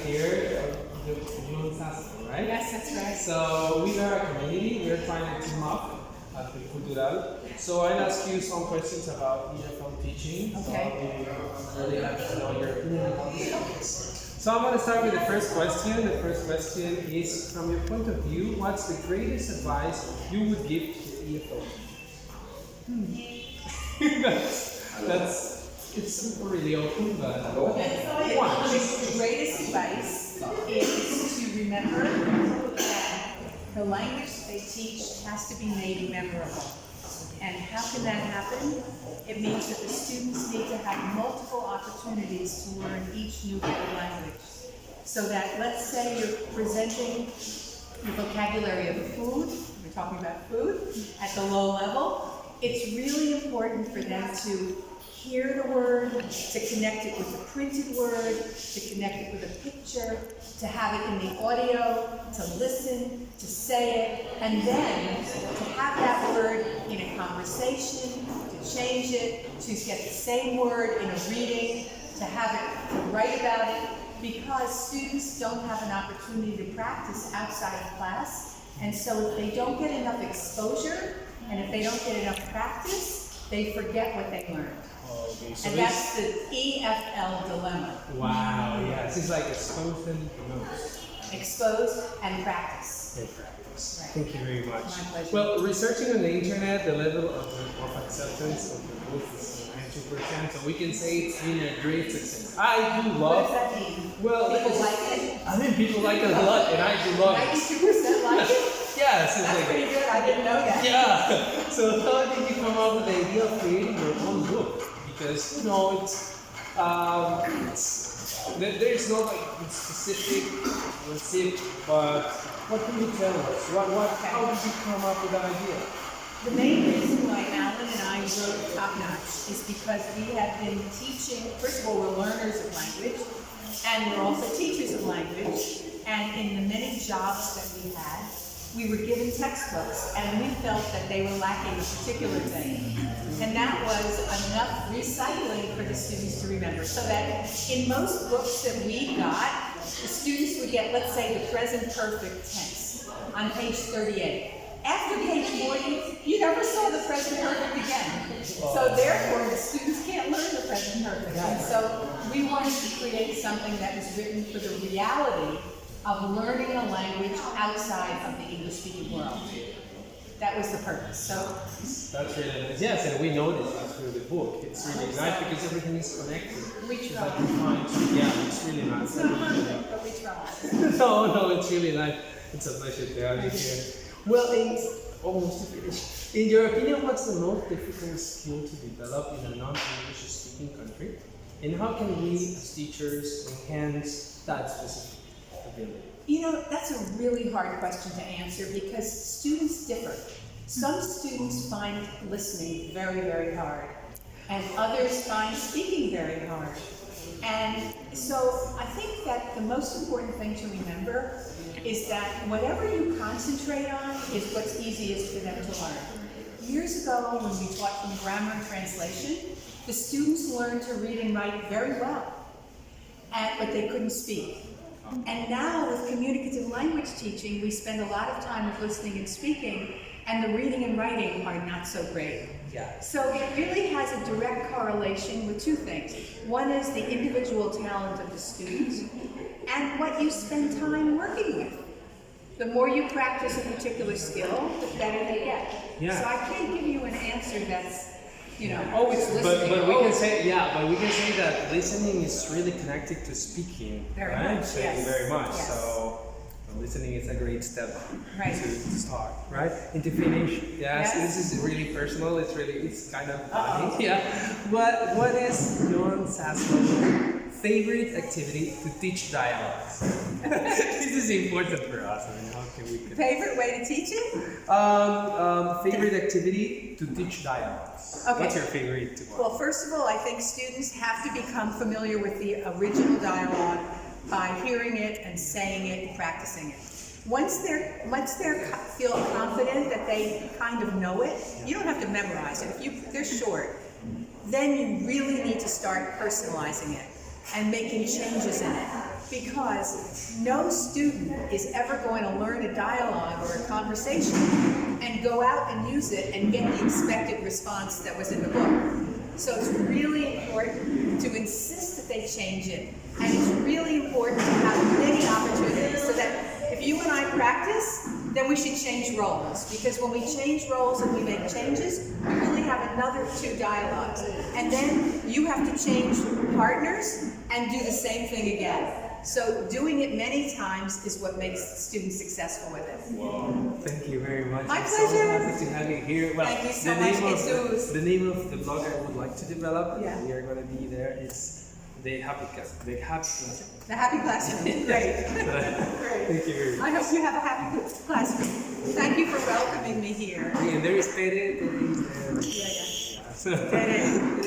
Here, you Saslow, right? Yes, that's right. So we are a community. We are trying to team up at the Cultural. So I'll ask you some questions about EFL teaching. Okay. So I'll really like to know your opinion about this. So I'm going to start with the first question. The first question is, from your point of view, what's the greatest advice you would give to EFL? It's really open, but The greatest advice is to remember that the language they teach has to be made memorable. And how can that happen? It means that the students need to have multiple opportunities to learn each new language. So that, let's say you're presenting the vocabulary of food, we're talking about food, at the low level, it's really important for them to hear the word, to connect it with the printed word, to connect it with a picture, to have it in the audio, to listen, to say it, and then to have that word in a conversation, to change it, to get the same word in a reading, to have it, to write about it, because students don't have an opportunity to practice outside of class, and so if they don't get enough exposure, and if they don't get enough practice, they forget what they learned. okay, so And that's the EFL dilemma. wow, yes, it's like expose and promote. Expose and practice. Okay, practice. Right. Thank you very much. My pleasure. Well, researching on the internet, the level of acceptance of the book is 92%, so we can say it's been a great success. I do What love. does that mean? Well, People because- like it? I mean, people like it a lot, and I do love it. 92% like it? Yes, it's That's like. pretty good, I didn't know that. Yeah. So how did you come up with the idea of creating your own book? Because there's no like specific recipe, but what can you tell us? How did you come up with that idea? The main reason why Alan and I wrote Top Notch is because we have been teaching, first of all, we're learners of language, and we're also teachers of language, and in the many jobs that we had, we were given textbooks, and we felt that they were lacking a particular thing. And that was enough recycling for the students to remember. So that in most books that we got, the students would get, let's say, the present perfect tense on page 38. After page 40, you never saw the present perfect again. So therefore, the students can't learn the present perfect. And so we wanted to create something that was written for the reality of learning a language outside of the English-speaking world. That was the purpose. So That's really nice. Yes, and we noticed that through the book. It's really nice because everything is connected. we It's try. like you find, yeah, it's really nice. It's not perfect, but we try. No, it's really nice. It's a pleasure to have you here. Well, almost to finish. In your opinion, what's the most difficult skill to develop in a non-English speaking country? And how can we, as teachers, enhance that specific ability? You know, that's a really hard question to answer because students differ. Some students find listening very, very hard, and others find speaking very hard. And so I think that the most important thing to remember is that whatever you concentrate on is what's easiest for them to learn. Years ago, when we taught from grammar and translation, the students learned to read and write very well, but they couldn't speak. And now with communicative language teaching, we spend a lot of time with listening and speaking, and the reading and writing are not so great. Yeah. So it really has a direct correlation with two things. One is the individual talent of the students, and what you spend time working with. The more you practice a particular skill, the better they get. Yeah. So I can't give you an answer that's, oh, it's listening. But we can say, but we can say that listening is really connected to speaking. Very right? much, Thank you yes. very much. Yes. So listening is a great step Right. to start, right? And to finish, yes, Yes. this is really personal. It's kind of funny. Yeah. What is John Saslow's favorite activity to teach dialogues? This is important for us. I mean, how can we? Favorite way to teach it? Favorite activity to teach dialogues. Okay. What's your favorite one? Well, first of all, I think students have to become familiar with the original dialogue by hearing it and saying it and practicing it. Once they feel confident that they kind of know it, you don't have to memorize it. If they're short, then you really need to start personalizing it and making changes in it. because no student is ever going to learn a dialogue or a conversation and go out and use it and get the expected response that was in the book. So it's really important to insist that they change it. And it's really important to have many opportunities so that if you and I practice, then we should change roles. Because when we change roles and we make changes, we really have another 2 dialogues. And then you have to change partners and do the same thing again. So doing it many times is what makes students successful with it. Thank you very much. My I'm pleasure. so happy to have you here. Well, Thank you so much, Jesús. the name of the blog I would like to develop, Yeah. we are going to be there. It's the Happy Classroom. The Happy Classroom. The happy classroom. Great. Great. Thank you very much. I hope you have a happy classroom. Thank you for welcoming me here. And there is Tere. Yeah, yeah. So, Tere.